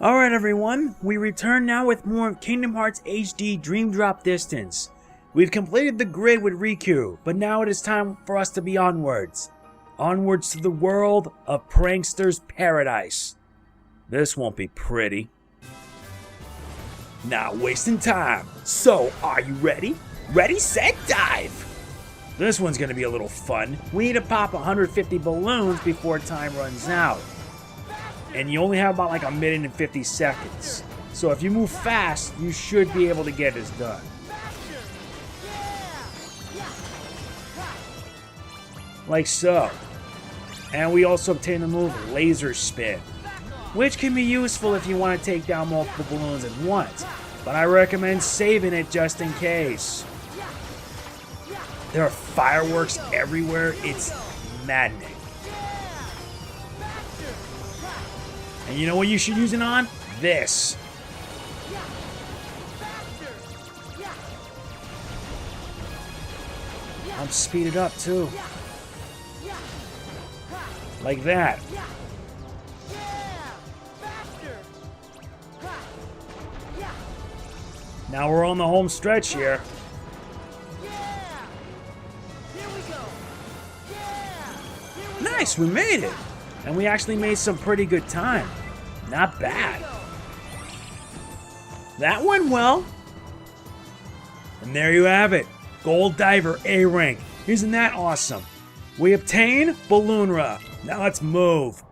Alright everyone, we return now with more Kingdom Hearts HD Dream Drop Distance. We've completed the grid with Riku, but now it is time for us to be onwards. Onwards to the world of Prankster's Paradise. This won't be pretty. Not wasting time. So, are you ready? Ready, set, dive! This one's gonna be a little fun. We need to pop 150 balloons before time runs out. And you only have about like 1:50 seconds. So if you move fast, you should be able to get this done. Like so. And we also obtain the move Laser Spin, which can be useful if you want to take down multiple balloons at once, but I recommend saving it just in case. There are fireworks everywhere, it's maddening. And you know what you should use it on? This. I'm speeded up too. Like that. Now we're on the home stretch here. Nice, we made it. And we actually made some pretty good time. Not bad. That went well. And there you have it. Gold Diver A rank. Isn't that awesome? We obtain Balloonra. Now let's move.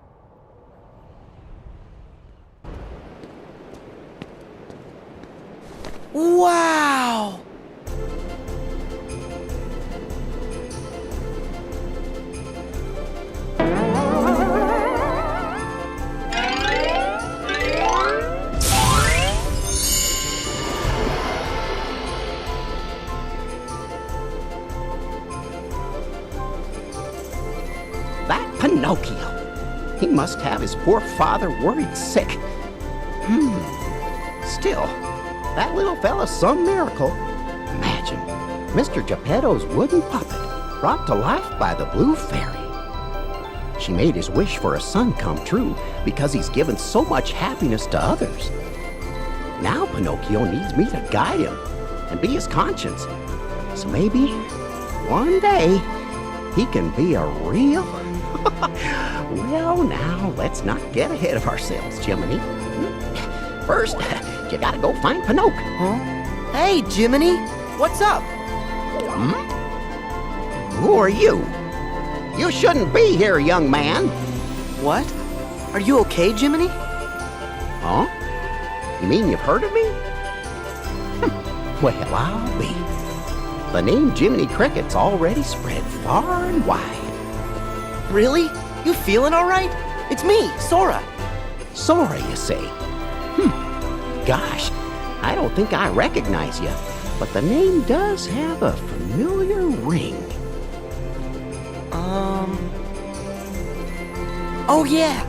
Wow! That Pinocchio. He must have his poor father worried sick. Still, that little fella's some miracle. Imagine, Mr. Geppetto's wooden puppet brought to life by the Blue Fairy. She made his wish for a son come true because he's given so much happiness to others. Now Pinocchio needs me to guide him and be his conscience. So maybe, one day, he can be a real... Well, now, let's not get ahead of ourselves, Jiminy. First, you gotta go find Pinocchio. Huh? Hey, Jiminy, what's up? Who are you? You shouldn't be here, young man. What? Are you okay, Jiminy? Huh? You mean you've heard of me? Well, I'll be. The name Jiminy Cricket's already spread far and wide. Really? You feeling all right? It's me, Sora. Sora, you say? Gosh, I don't think I recognize you, but the name does have a familiar ring. Oh yeah.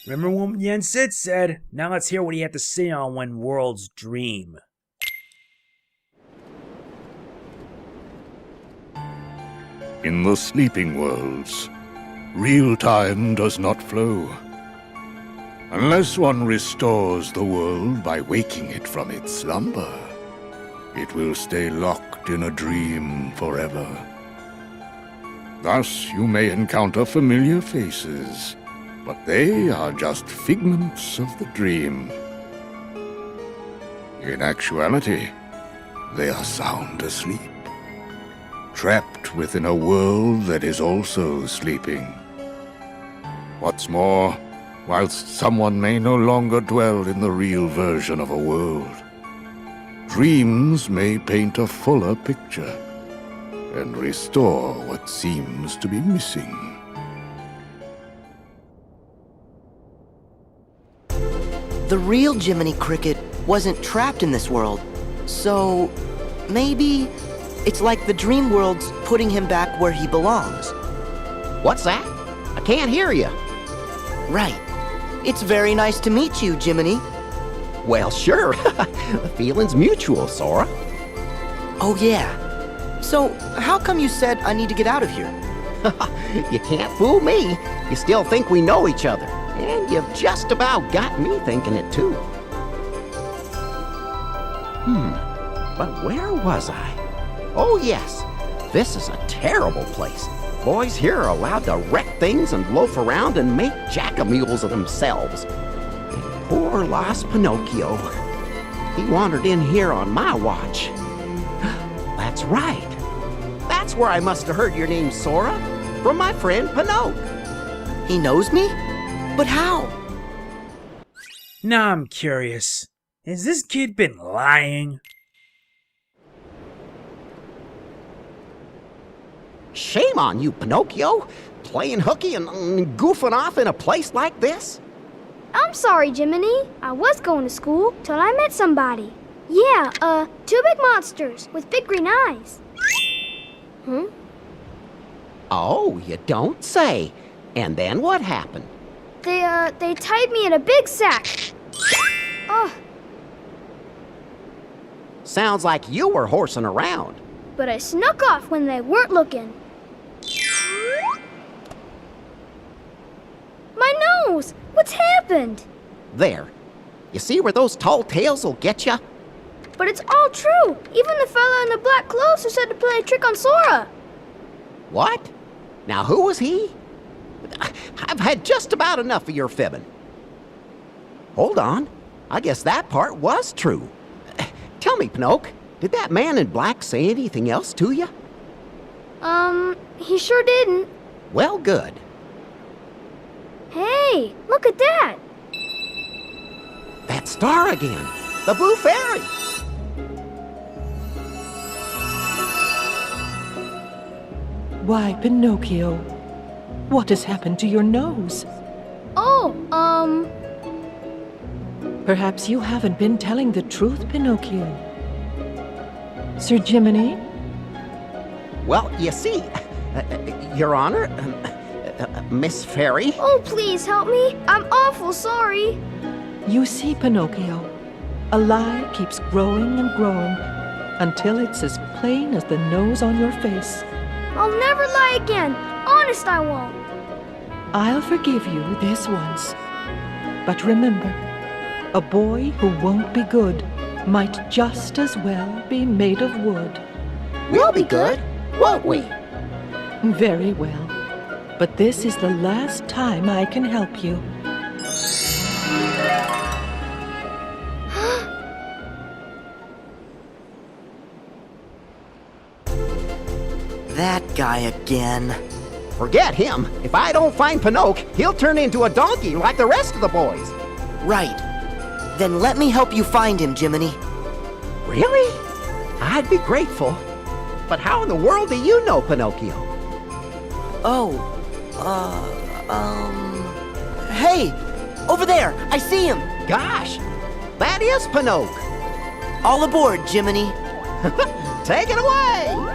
Remember what Yen Sid said? Now let's hear what he had to say on When Worlds Dream. In the sleeping worlds, real time does not flow. Unless one restores the world by waking it from its slumber, it will stay locked in a dream forever. Thus, you may encounter familiar faces, but they are just figments of the dream. In actuality, they are sound asleep, trapped within a world that is also sleeping. What's more, whilst someone may no longer dwell in the real version of a world, dreams may paint a fuller picture and restore what seems to be missing. The real Jiminy Cricket wasn't trapped in this world, so maybe it's like the dream world's putting him back where he belongs. What's that? I can't hear you. Right. It's very nice to meet you, Jiminy. Well, sure. The feeling's mutual, Sora. Oh yeah. So, how come you said I need to get out of here? You can't fool me. You still think we know each other. And you've just about got me thinking it too. But where was I? Oh yes, this is a terrible place. Boys here are allowed to wreck things and loaf around and make jackamules of themselves. And poor lost Pinocchio. He wandered in here on my watch. That's right. That's where I must have heard your name, Sora, from my friend Pinocchio. He knows me? But how? Now I'm curious. Has this kid been lying? Shame on you, Pinocchio. Playing hooky and goofing off in a place like this? I'm sorry, Jiminy. I was going to school till I met somebody. Yeah, two big monsters with big green eyes. Oh, you don't say. And then what happened? They tied me in a big sack. Oh, Sounds like you were horsing around. but I snuck off when they weren't looking. My nose! What's happened? There. You see where those tall tales will get you? But it's all true. Even the fella in the black clothes who said to play a trick on Sora. What? Now who was he? I've had just about enough of your fibbing. Hold on. I guess that part was true. Tell me, Pinocchio, did that man in black say anything else to you? He sure didn't. Well, good. Hey, look at that. That star again. The Blue Fairy. Why, Pinocchio, what has happened to your nose? Oh, Perhaps you haven't been telling the truth, Pinocchio. Sir Jiminy? Well, you see, Your Honor, Miss Fairy. oh, please help me. I'm awful sorry. You see, Pinocchio, a lie keeps growing and growing until it's as plain as the nose on your face. I'll never lie again. Honest, I won't. I'll forgive you this once. But remember, a boy who won't be good might just as well be made of wood. We'll be good, won't we? Very well. But this is the last time I can help you. That guy again. Forget him. If I don't find Pinocchio, he'll turn into a donkey like the rest of the boys. Right. Then let me help you find him, Jiminy. Really? I'd be grateful. But how in the world do you know Pinocchio? Oh, hey! Over there! I see him! Gosh, that is Pinocchio. All aboard, Jiminy. Take it away!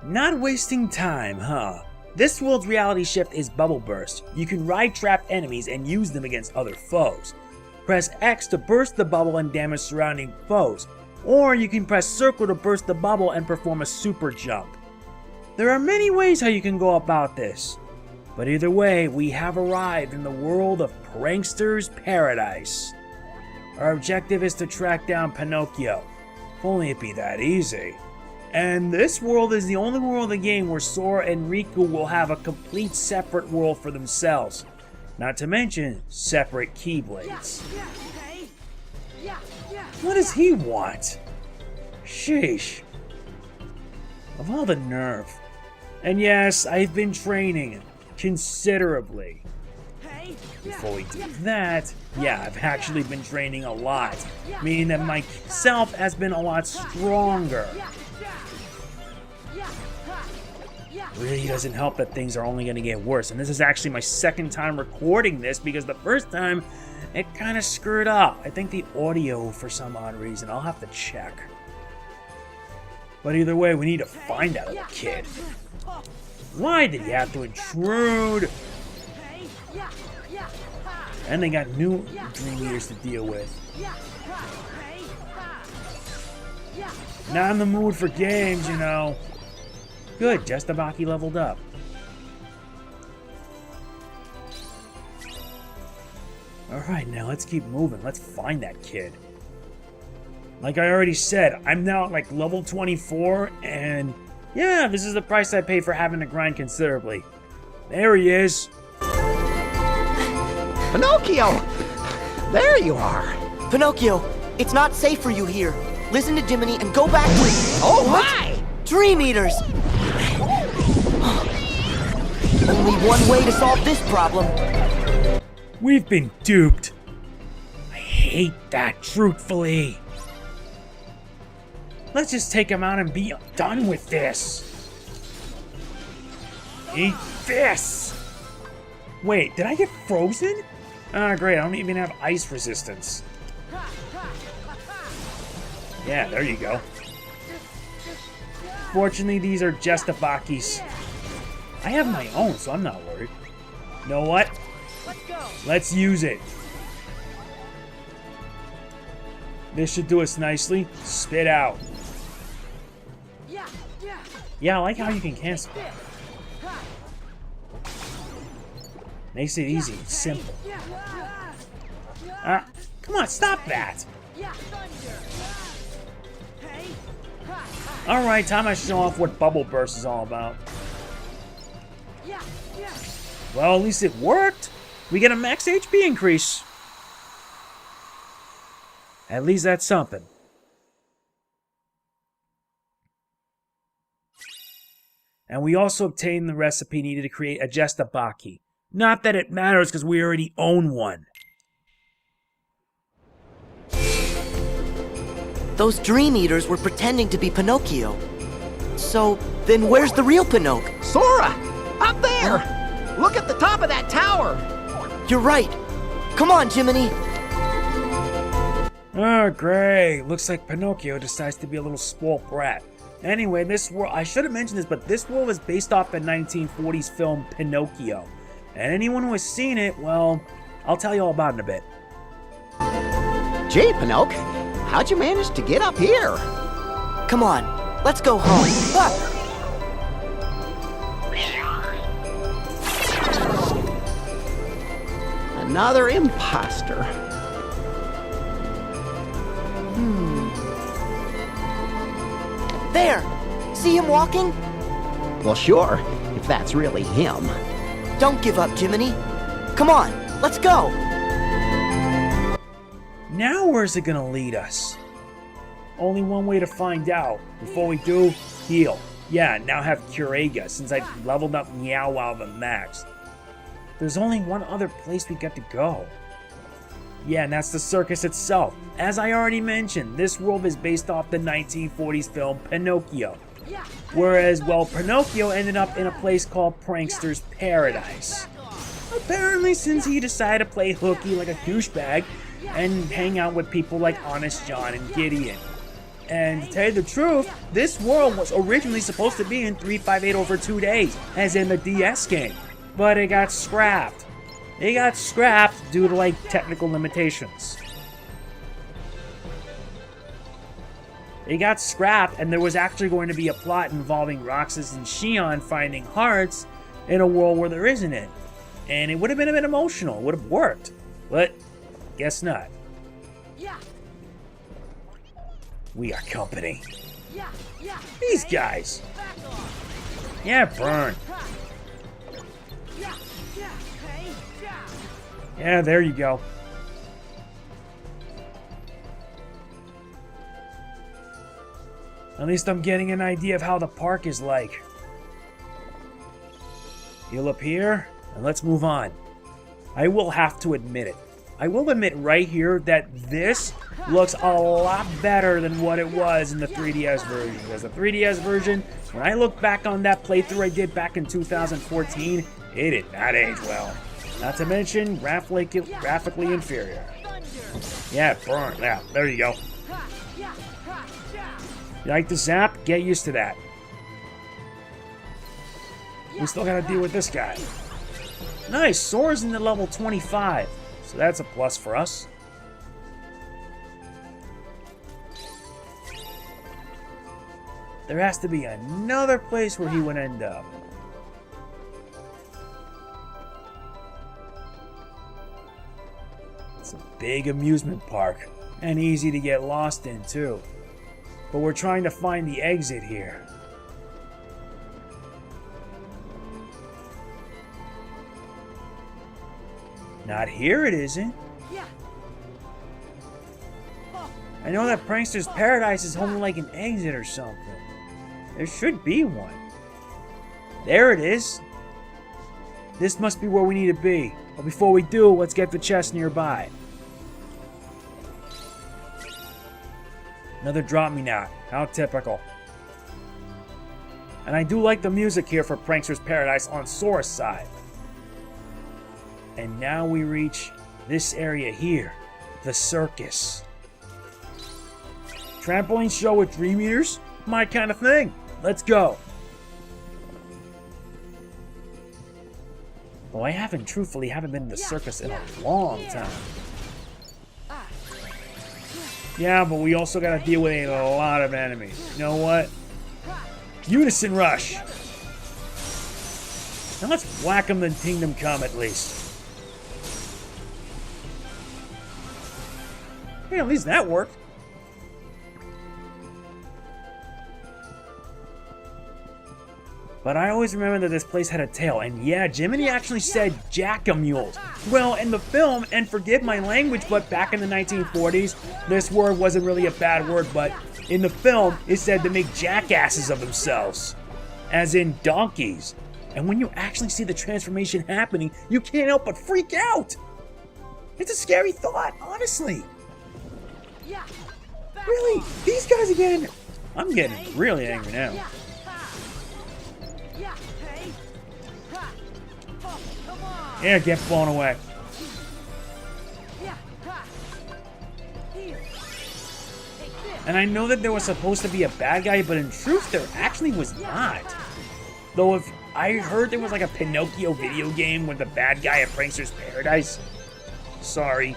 Not wasting time, huh? This world's reality shift is Bubble Burst. You can ride trapped enemies and use them against other foes. Press X to burst the bubble and damage surrounding foes, or you can press circle to burst the bubble and perform a super jump. There are many ways how you can go about this, but either way, we have arrived in the world of Prankster's Paradise. Our objective is to track down Pinocchio. If only it be that easy. And this world is the only world in the game where Sora and Riku will have a complete separate world for themselves. Not to mention, separate Keyblades. What does he want? Sheesh. Of all the nerve. And yes, I've been training considerably. Before we do that, yeah, I've actually been training a lot, meaning that myself has been a lot stronger. Really doesn't help that things are only going to get worse, and this is actually my second time recording this because the first time it kind of screwed up. I think the audio for some odd reason. I'll have to check. But either way, we need to find that little kid. Why did he have to intrude? And they got new Dream Eaters to deal with. Not in the mood for games, you know. Good, Justabaki leveled up. Alright, now let's keep moving. Let's find that kid. Like I already said, I'm now at like level 24, and yeah, this is the price I paid for having to grind considerably. There he is. Pinocchio! There you are! Pinocchio, it's not safe for you here. Listen to Jiminy and go back to... Oh my! Dream Eaters! Only one way to solve this problem. We've been duped. I hate that, truthfully. Let's just take him out and be done with this. Eat this! Wait, did I get frozen? Ah, great, I don't even have ice resistance. Yeah, there you go. Fortunately, these are just the Bakis. I have my own, so I'm not worried. You know what? Let's use it. This should do us nicely. Spit out. Yeah, I like how you can cancel. Makes it easy. It's simple. Come on, stop that. Alright, time I show off what Bubble Burst is all about. Well, at least it worked. We get a max HP increase. At least that's something. And we also obtained the recipe needed to create a Jestabaki. Not that it matters because we already own one. Those Dream Eaters were pretending to be Pinocchio. So, then where's the real Pinocchio? Sora! Up there! Look at the top of that tower! You're right. Come on, Jiminy. Oh, great. Looks like Pinocchio decides to be a little spoiled brat. Anyway, this world, I should have mentioned this, but this world is based off the 1940s film Pinocchio. And anyone who has seen it, well, I'll tell you all about it in a bit. Gee, Pinocchio, how'd you manage to get up here? Come on, let's go home. Another impostor. There! See him walking? Well, sure, if that's really him. Don't give up, Jiminy. Come on, let's go! Now where's it gonna lead us? Only one way to find out. Before we do, heal. Yeah, now have Curega, since I leveled up Meow Wow the max. There's only one other place we got to go. Yeah, and that's the circus itself. As I already mentioned, this world is based off the 1940s film Pinocchio. Whereas, well, Pinocchio ended up in a place called Prankster's Paradise. Apparently, since he decided to play hooky like a douchebag and hang out with people like Honest John and Gideon. And to tell you the truth, this world was originally supposed to be in 358 over 2 days, as in the DS game. But it got scrapped. It got scrapped due to, like, technical limitations. It got scrapped, and there was actually going to be a plot involving Roxas and Xion finding hearts in a world where there isn't it. And it would have been a bit emotional. It would have worked. But, guess not. We are company. These guys. Yeah, burn. Yeah, there you go. At least I'm getting an idea of how the park is like. Heal up here, and let's move on. I will have to admit it. I will admit right here that this looks a lot better than what it was in the 3DS version. Because the 3DS version, when I look back on that playthrough I did back in 2014, it did not age well. Not to mention, graphically inferior. Yeah, burn. Yeah, there you go. You like the zap? Get used to that. We still gotta deal with this guy. Nice, Sora's into level 25. So that's a plus for us. There has to be another place where he would end up. It's a big amusement park, and easy to get lost in, too. But we're trying to find the exit here. Not here, it isn't. I know that Prankster's Paradise is home to like an exit or something. There should be one. There it is. This must be where we need to be. But before we do, let's get the chest nearby. Another drop me now. How typical. And I do like the music here for Prankster's Paradise on Sora's side. And now we reach this area here. The circus. Trampoline show with Dream Eaters? My kind of thing. Let's go. Well, I truthfully haven't been in the circus in a long time. Yeah, but we also gotta deal with a lot of enemies. You know what? Unison rush! Now let's whack them and Kingdom Come at least. Hey, at least that worked. But I always remember that this place had a tail, and yeah, Jiminy actually said jack-a-mule. Well, in the film, and forgive my language, but back in the 1940s, this word wasn't really a bad word, but in the film, it said to make jackasses of themselves. As in donkeys. And when you actually see the transformation happening, you can't help but freak out! It's a scary thought, honestly. Really? These guys again? I'm getting really angry now. Yeah, get blown away. And I know that there was supposed to be a bad guy, but in truth, there actually was not. Though if I heard there was like a Pinocchio video game with the bad guy at Prankster's Paradise. Sorry.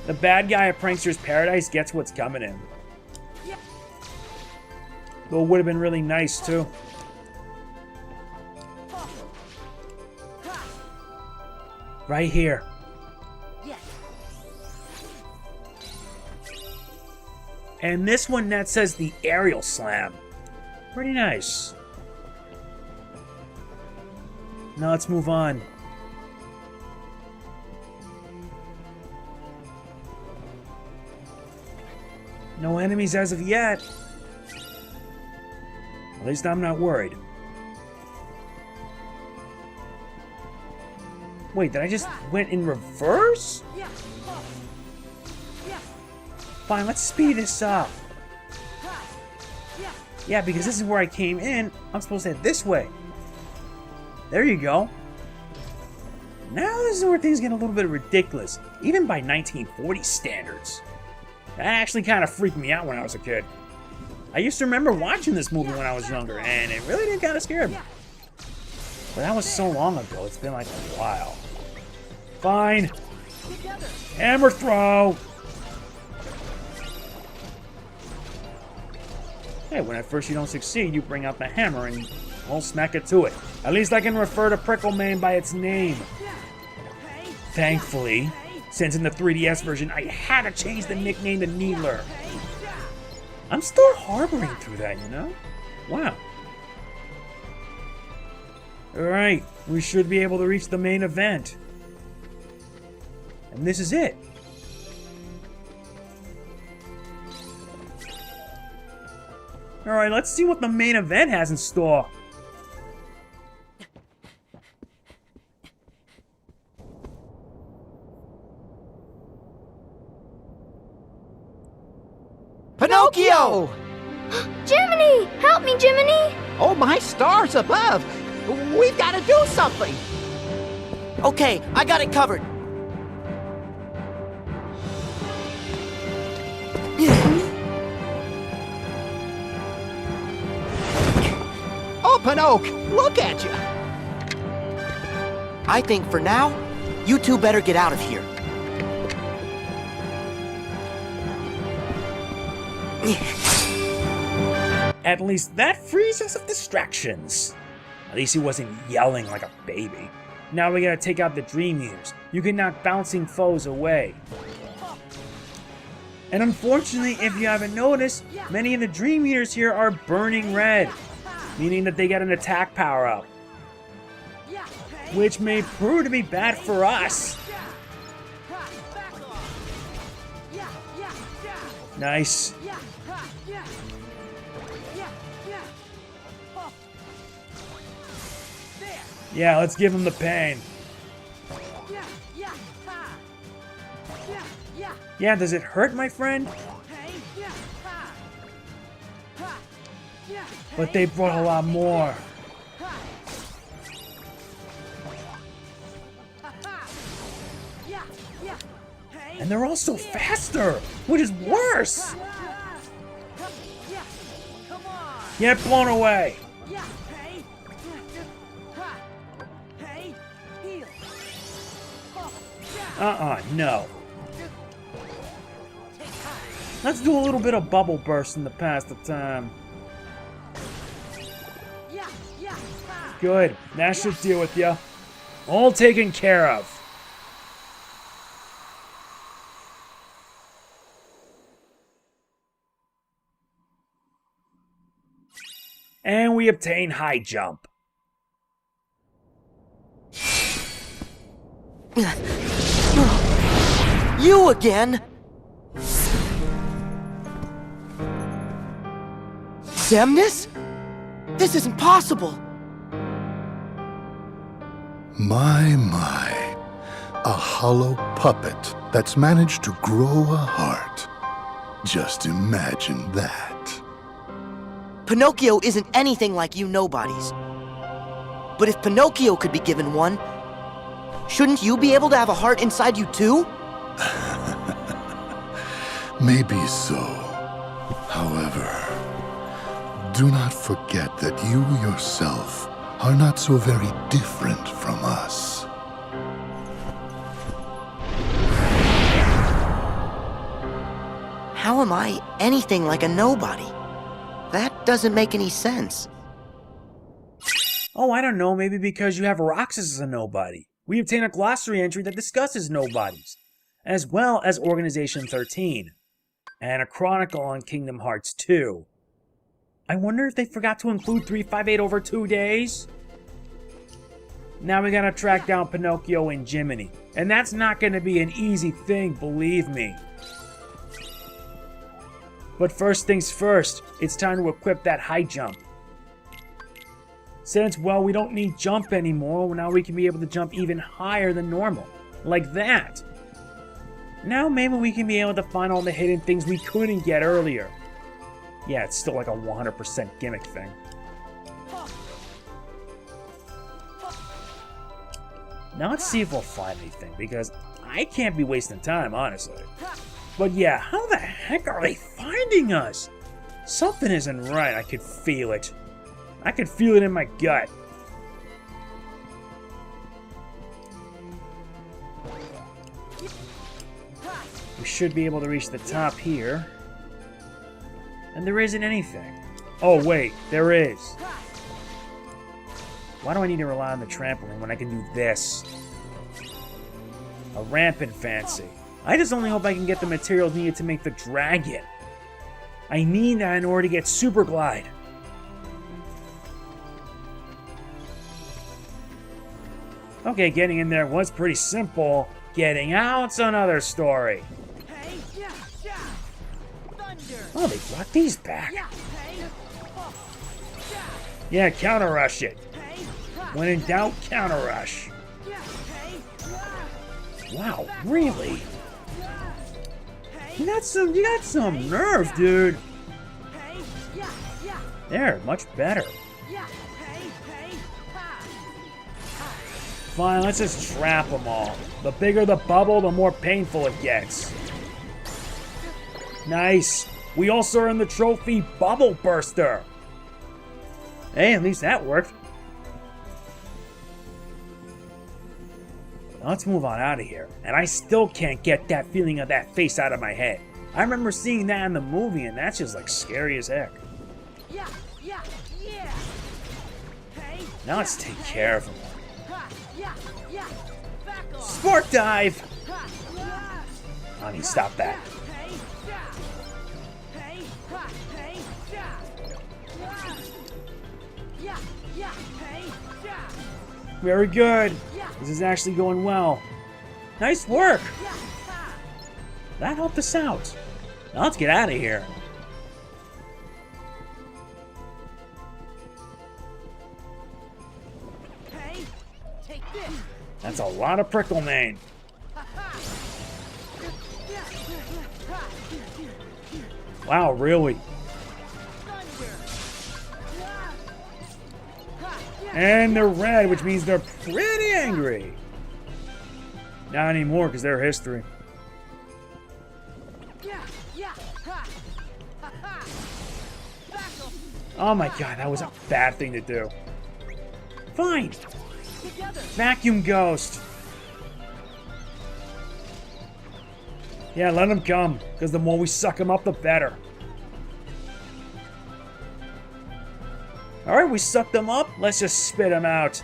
The bad guy at Prankster's Paradise gets what's coming in. Though it would have been really nice, too. Right here. And this one that says the aerial slam. Pretty nice. Now let's move on. No enemies as of yet. At least I'm not worried. Wait, did I just went in reverse? Fine, let's speed this up. Yeah, because this is where I came in. I'm supposed to head this way. There you go. Now this is where things get a little bit ridiculous, even by 1940 standards. That actually kind of freaked me out when I was a kid. I used to remember watching this movie when I was younger, and it really did kind of scare me. But that was so long ago, it's been like a while. Fine. Hammer throw! Hey, when at first you don't succeed, you bring out the hammer and we'll smack it to it. At least I can refer to Prickleman by its name. Thankfully, since in the 3DS version I had to change the nickname to Needler. I'm still harboring through that, you know? Wow. Alright, we should be able to reach the main event. And this is it. Alright, let's see what the main event has in store. Pinocchio! Jiminy! Help me, Jiminy! Oh, my stars above! We've got to do something! Okay, I got it covered. Oh, Pinocchio, look at you! I think for now, you two better get out of here. At least that frees us of distractions. At least he wasn't yelling like a baby. Now we gotta take out the Dream Eaters. You can knock bouncing foes away. And unfortunately, if you haven't noticed, many of the Dream Eaters here are burning red, meaning that they get an attack power-up, which may prove to be bad for us. Nice. Yeah, let's give him the pain. Yeah, does it hurt, my friend? But they brought a lot more. And they're also faster, which is worse. Get blown away. No. Let's do a little bit of bubble burst in the pass the time. Good. That should deal with you. All taken care of. And we obtain high jump. You again? Xemnas? This isn't possible. My. A hollow puppet that's managed to grow a heart. Just imagine that. Pinocchio isn't anything like you nobodies. But if Pinocchio could be given one, shouldn't you be able to have a heart inside you too? Maybe so. However, do not forget that you yourself are not so very different from us. How am I anything like a nobody? That doesn't make any sense. Oh, I don't know, maybe because you have Roxas as a nobody. We obtain a glossary entry that discusses nobodies, as well as Organization 13, and a chronicle on Kingdom Hearts 2. I wonder if they forgot to include 358 over 2 days? Now we gotta track down Pinocchio and Jiminy, and that's not gonna be an easy thing, believe me. But first things first, it's time to equip that high jump. Since, well, we don't need jump anymore, now we can be able to jump even higher than normal. Like that. Now maybe we can be able to find all the hidden things we couldn't get earlier. Yeah, it's still like a 100% gimmick thing. Now let's see if we'll find anything, because I can't be wasting time, honestly. But yeah, how the heck are they finding us? Something isn't right, I could feel it. I could feel it in my gut. We should be able to reach the top here. And there isn't anything. Oh wait, there is. Why do I need to rely on the trampoline when I can do this? A rampant fancy. I just only hope I can get the materials needed to make the dragon. I need that in order to get Super Glide. Okay, getting in there was pretty simple. Getting out's another story. Oh, they brought these back. Yeah, counter rush it. When in doubt, counter rush. Wow, really? You got some nerve, dude. There, much better. Fine, let's just trap them all. The bigger the bubble, the more painful it gets. Nice. We also earned the trophy Bubble Burster. Hey, at least that worked. Now let's move on out of here. And I still can't get that feeling of that face out of my head. I remember seeing that in the movie, and that's just like scary as heck. Now let's take care of him. Sport dive! Honey, stop that. Very good. This is actually going well. Nice work. That helped us out. Now let's get out of here. That's a lot of prickle mane. Wow, really? And they're red, which means they're pretty angry. Not anymore, because they're history. Oh my god, that was a bad thing to do. Fine. Vacuum ghost. Yeah, let him come, because the more we suck him up, the better. Alright, we sucked them up. Let's just spit them out.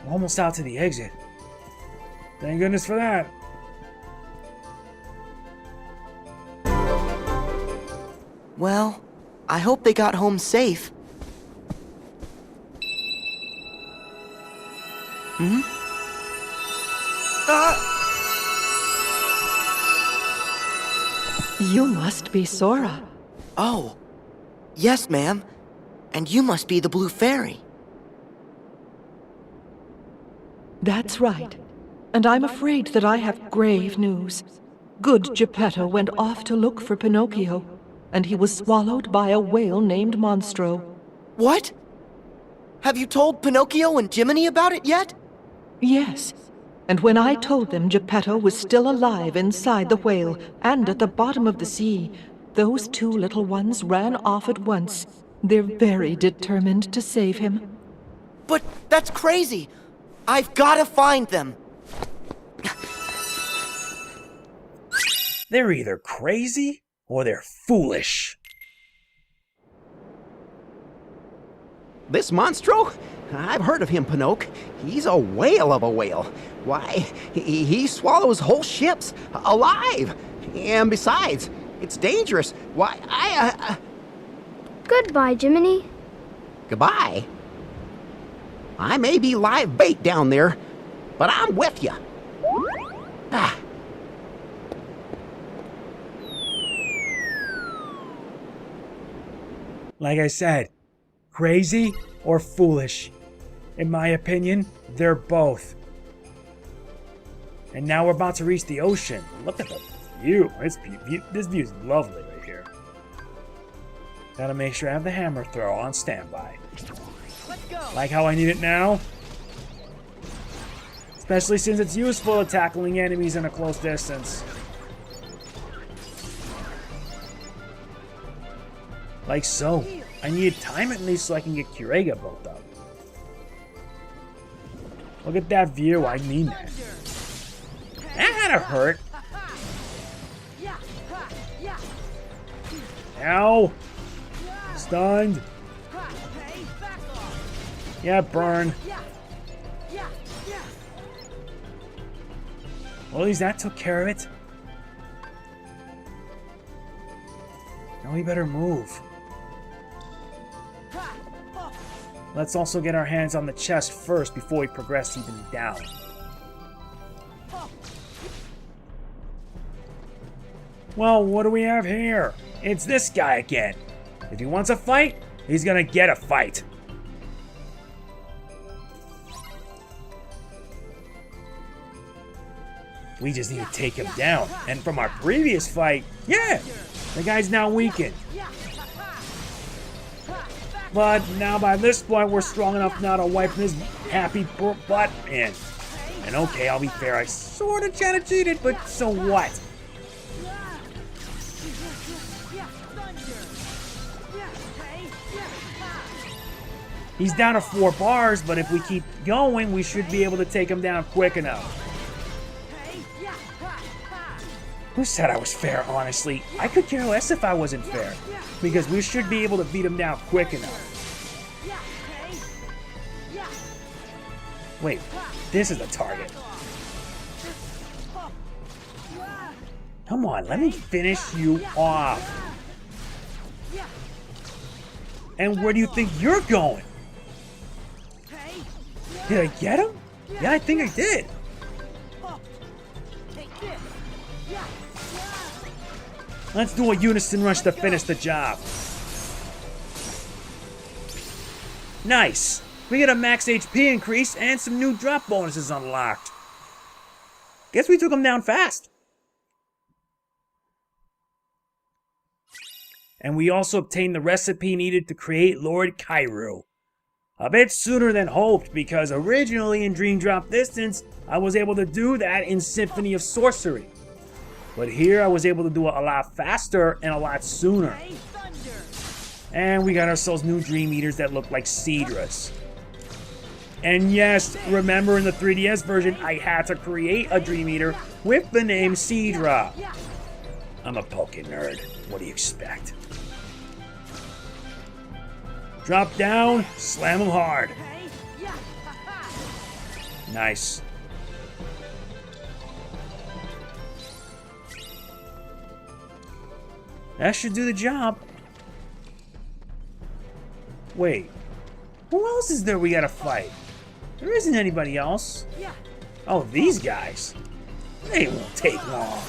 We're almost out to the exit. Thank goodness for that. Well, I hope they got home safe. You must be Sora. Oh, yes, ma'am. And you must be the Blue Fairy. That's right. And I'm afraid that I have grave news. Good Geppetto went off to look for Pinocchio, and he was swallowed by a whale named Monstro. What? Have you told Pinocchio and Jiminy about it yet? Yes. And when I told them Geppetto was still alive inside the whale and at the bottom of the sea, those two little ones ran off at once. They're very determined to save him. But that's crazy. I've got to find them. They're either crazy or they're foolish. This Monstro? I've heard of him, Pinocchio. He's a whale of a whale. Why, he swallows whole ships alive. And besides, it's dangerous. Why, Goodbye, Jiminy. Goodbye. I may be live bait down there, but I'm with you. Ah. Like I said, crazy or foolish. In my opinion, they're both. And now we're about to reach the ocean. Look at the view. This view is lovely right here. Gotta make sure I have the hammer throw on standby. Let's go. Like how I need it now. Especially since it's useful at tackling enemies in a close distance. Like so. I need time at least so I can get Kurega built up. Look at that view. I need that. That had to hurt. Ow. Stunned. Yeah, burn. Well, at least that took care of it. Now we better move. Let's also get our hands on the chest first before we progress even down. Well, what do we have here? It's this guy again. If he wants a fight, he's gonna get a fight. We just need to take him down. And from our previous fight, yeah, the guy's now weakened. But now by this point, we're strong enough now to wipe his happy butt in. And okay, I'll be fair, I sort of kind of cheated, but so what? He's down to 4 bars, but if we keep going, we should be able to take him down quick enough. Who said I was fair, honestly? I could care less if I wasn't fair, because we should be able to beat him down quick enough. Wait, this is the target. Come on, let me finish you off. And where do you think you're going? Did I get him? Yeah, I think I did. Let's do a unison rush to finish the job. Nice. We get a max HP increase and some new drop bonuses unlocked. Guess we took him down fast. And we also obtained the recipe needed to create Lord Kairu. A bit sooner than hoped, because originally in Dream Drop Distance, I was able to do that in Symphony of Sorcery. But here I was able to do it a lot faster and a lot sooner. And we got ourselves new Dream Eaters that look like Seadras. And yes, remember in the 3DS version, I had to create a Dream Eater with the name Seadra. I'm a Poke nerd. What do you expect? Drop down, slam him hard. Nice. That should do the job. Wait, who else is there we gotta fight? There isn't anybody else. Oh, these guys. They won't take long.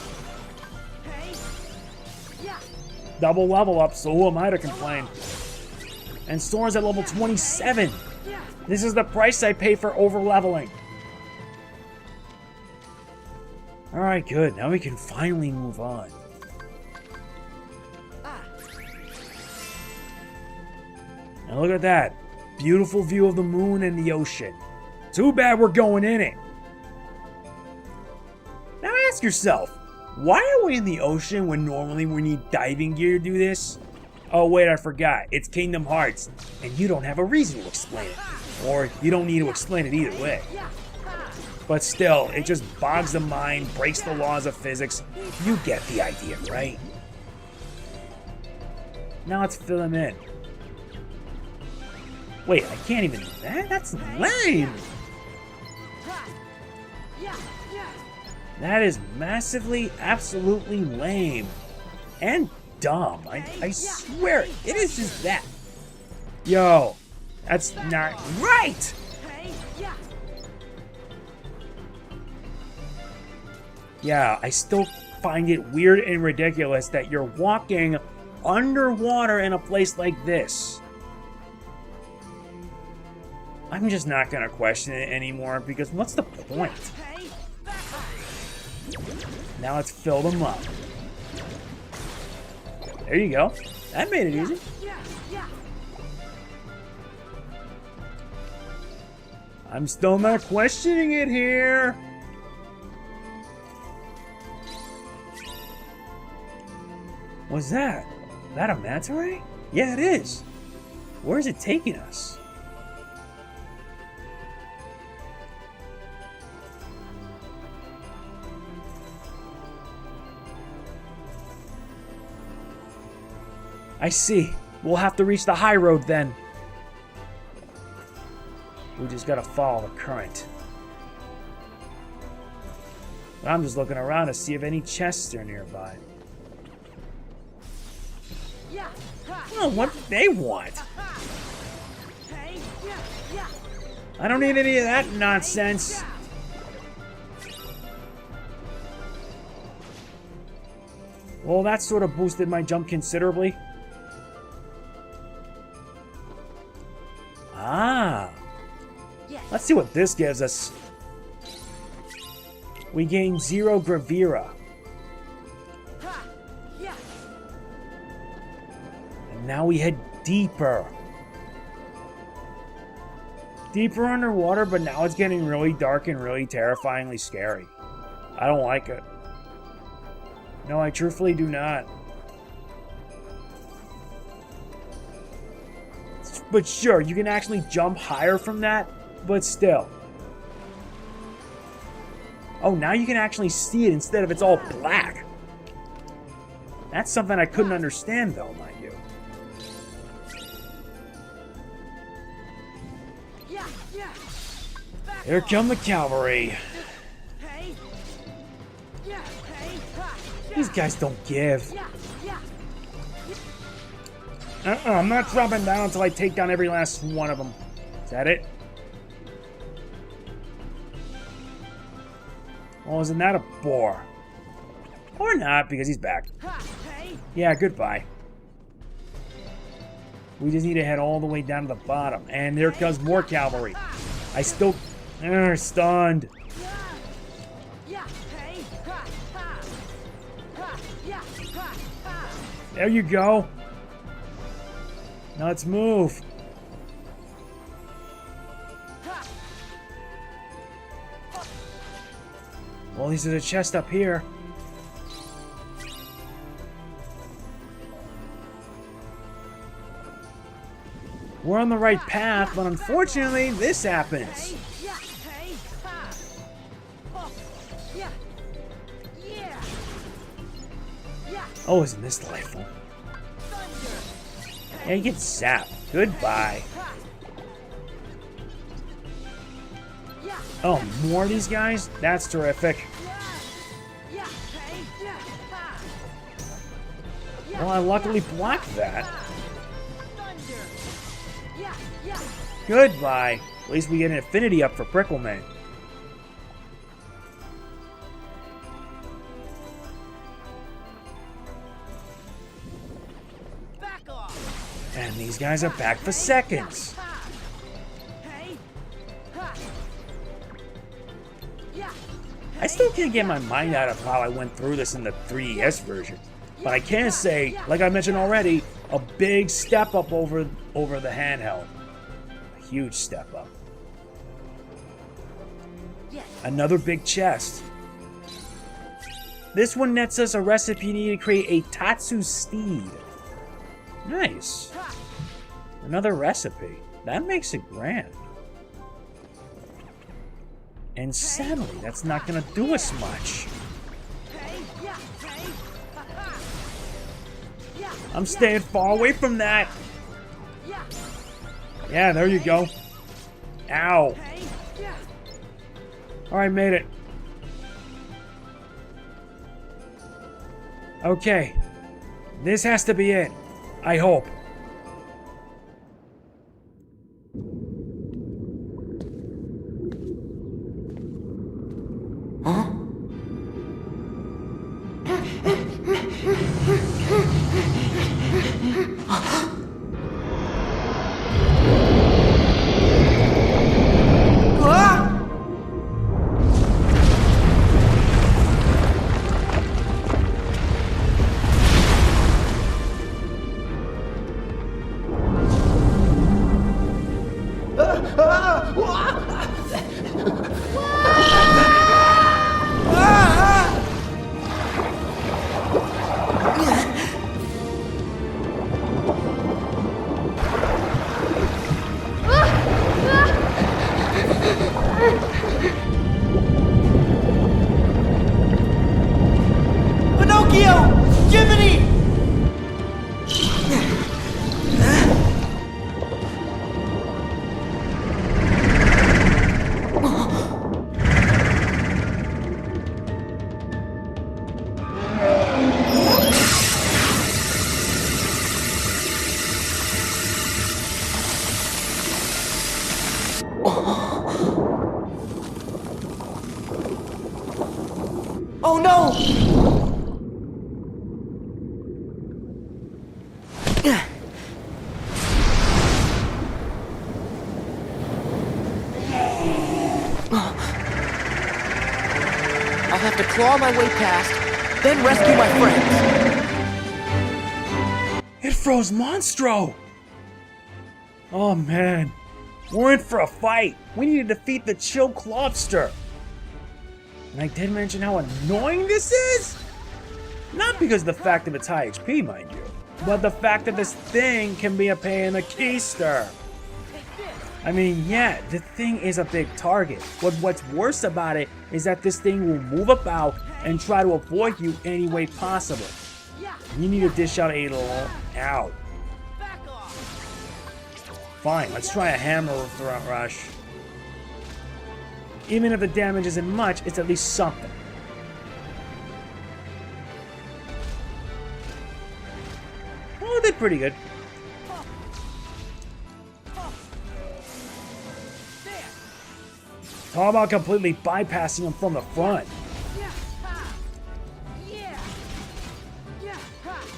Double level up, so who am I to complain? And Sora's at level 27. This is the price I pay for over-leveling. Alright, good. Now we can finally move on. Now look at that. Beautiful view of the moon and the ocean. Too bad we're going in it. Now ask yourself, why are we in the ocean when normally we need diving gear to do this? Oh wait, I forgot. It's Kingdom Hearts, and you don't have a reason to explain it. Or you don't need to explain it either way. But still, it just bogs the mind, breaks the laws of physics. You get the idea, right? Now let's fill him in. Wait, I can't even do that? That's lame! That is massively, absolutely lame. And dumb. I swear, it is just that. Yo, that's not right! Yeah, I still find it weird and ridiculous that you're walking underwater in a place like this. I'm just not gonna question it anymore, because what's the point? Now let's fill them up. There you go. That made it easy. I'm still not questioning it here. What's that? Is that a manta ray? Yeah, it is. Where is it taking us? I see. We'll have to reach the high road then. We just gotta follow the current. But I'm just looking around to see if any chests are nearby. Oh, what do they want? I don't need any of that nonsense. Well, that sort of boosted my jump considerably. Ah. Let's see what this gives us. We gain 0 Gravira. And now we head deeper. Deeper underwater, but now it's getting really dark and really terrifyingly scary. I don't like it. No, I truthfully do not. But sure, you can actually jump higher from that, but still. Oh, now you can actually see it instead of it's all black. That's something I couldn't understand though, mind you. Here come the cavalry. These guys don't give. I'm not dropping down until I take down every last one of them. Is that it? Oh, isn't that a bore? Or not, because he's back. Yeah, goodbye. We just need to head all the way down to the bottom. And there comes more cavalry. I still... stunned. There you go. Now let's move. Well, at least there's a chest up here. We're on the right path, but unfortunately, this happens. Oh, isn't this delightful? Yeah, you get zapped. Goodbye. Oh, more of these guys? That's terrific. Well, I luckily blocked that. Goodbye. At least we get an affinity up for Prickleman. And these guys are back for seconds. I still can't get my mind out of how I went through this in the 3DS version. But I can say, like I mentioned already, a big step up over the handheld. A huge step up. Another big chest. This one nets us a recipe needed to create a Tatsu steed. Nice. Another recipe. That makes it grand. And sadly, that's not going to do us much. I'm staying far away from that. Yeah, there you go. Ow. Alright, made it. Okay. This has to be it. I hope. Huh? Pinocchio! Jiminy! Oh no! I'll have to claw my way past, then rescue my friends. It froze Monstro! Oh man. We're in for a fight. We need to defeat the chill Clobster. And I did mention how annoying this is? Not because of the fact of its high HP, mind you, but the fact that this thing can be a pain in the keister. I mean, yeah, the thing is a big target, but what's worse about it is that this thing will move about and try to avoid you any way possible. You need to dish out a little... Ow. Fine, let's try a hammer rush. Even if the damage isn't much, it's at least something. Oh, they did pretty good. How about completely bypassing him from the front?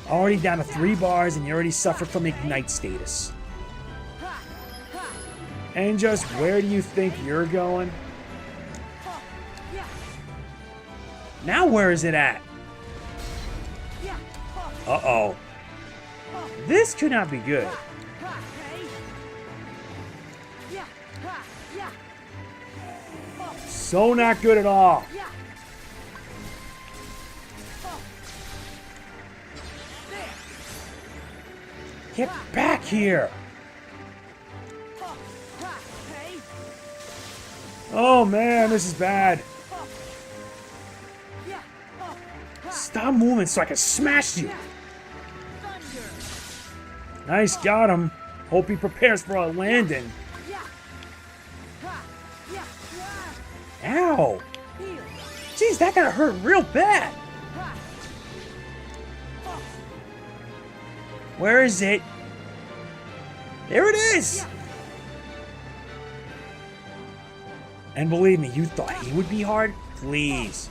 Already down to 3 bars and you already suffer from Ignite status. And just where do you think you're going? Now where is it at? Uh-oh. This could not be good. So not good at all. Get back here! Oh man, this is bad. Stop moving so I can smash you. Nice, got him. Hope he prepares for a landing. Ow! Jeez, that gotta hurt real bad. Where is it? There it is! And believe me, you thought he would be hard? Please.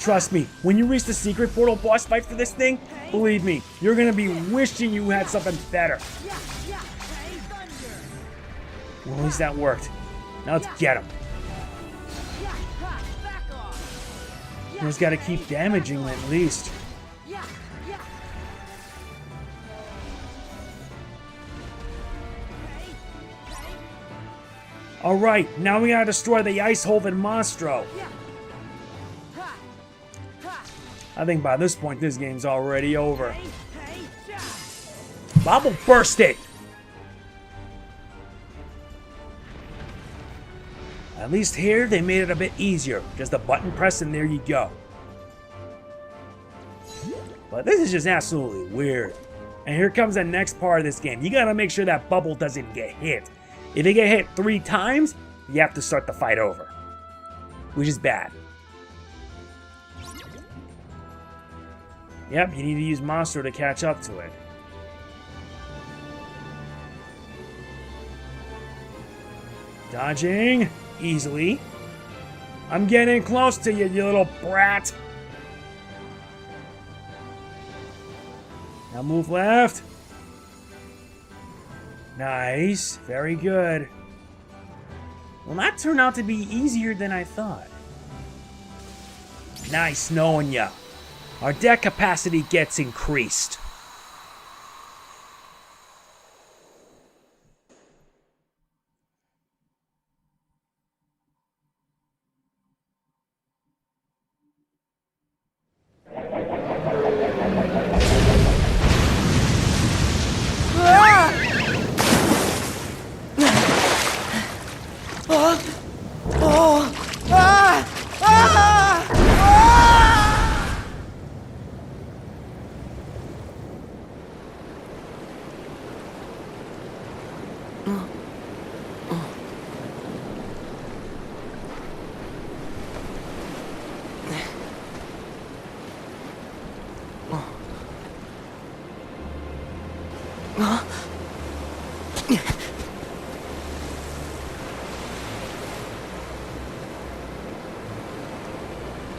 Trust me, when you reach the secret portal boss fight for this thing, believe me, you're gonna be wishing you had something better. Well, at least that worked. Now let's get him. You just gotta keep damaging him at least. Alright, now we gotta destroy the ice holding Monstro. I think by this point this game's already over. Bubble burst it! At least here they made it a bit easier. Just a button press and there you go. But this is just absolutely weird. And here comes the next part of this game. You gotta make sure that bubble doesn't get hit. If you get hit 3 times, you have to start the fight over. Which is bad. Yep, you need to use Monstro to catch up to it. Dodging. Easily. I'm getting close to you, you little brat. Now move left. Nice. Very good. Well, that turned out to be easier than I thought. Nice knowing ya. Our deck capacity gets increased.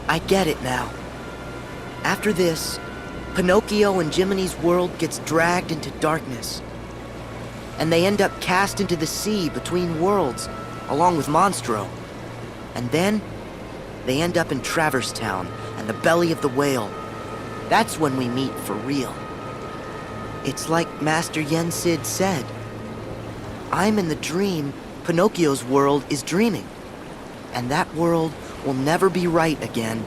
I get it now. After this, Pinocchio and Jiminy's world gets dragged into darkness. And they end up cast into the sea between worlds, along with Monstro. And then, they end up in Traverse Town and the belly of the whale. That's when we meet for real. It's like Master Yensid said. I'm in the dream, Pinocchio's world is dreaming. And that world will never be right again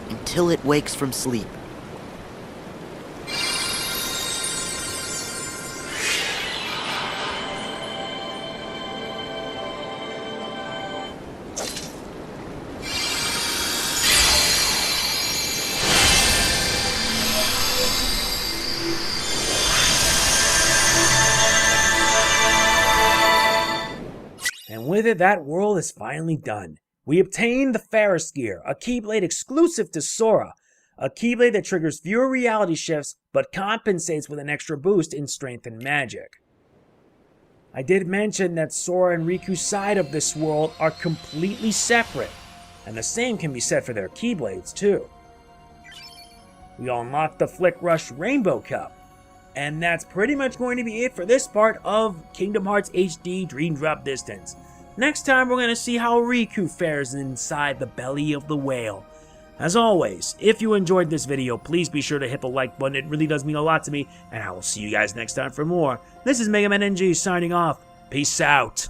until it wakes from sleep. And with it, that world is finally done. We obtained the Ferris Gear, a Keyblade exclusive to Sora, a Keyblade that triggers fewer reality shifts but compensates with an extra boost in strength and magic. I did mention that Sora and Riku's side of this world are completely separate, and the same can be said for their Keyblades too. We unlocked the Flick Rush Rainbow Cup, and that's pretty much going to be it for this part of Kingdom Hearts HD Dream Drop Distance. Next time we're going to see how Riku fares inside the belly of the whale. As always, if you enjoyed this video, please be sure to hit the like button. It really does mean a lot to me, and I will see you guys next time for more. This is Mega Man NG signing off. Peace out.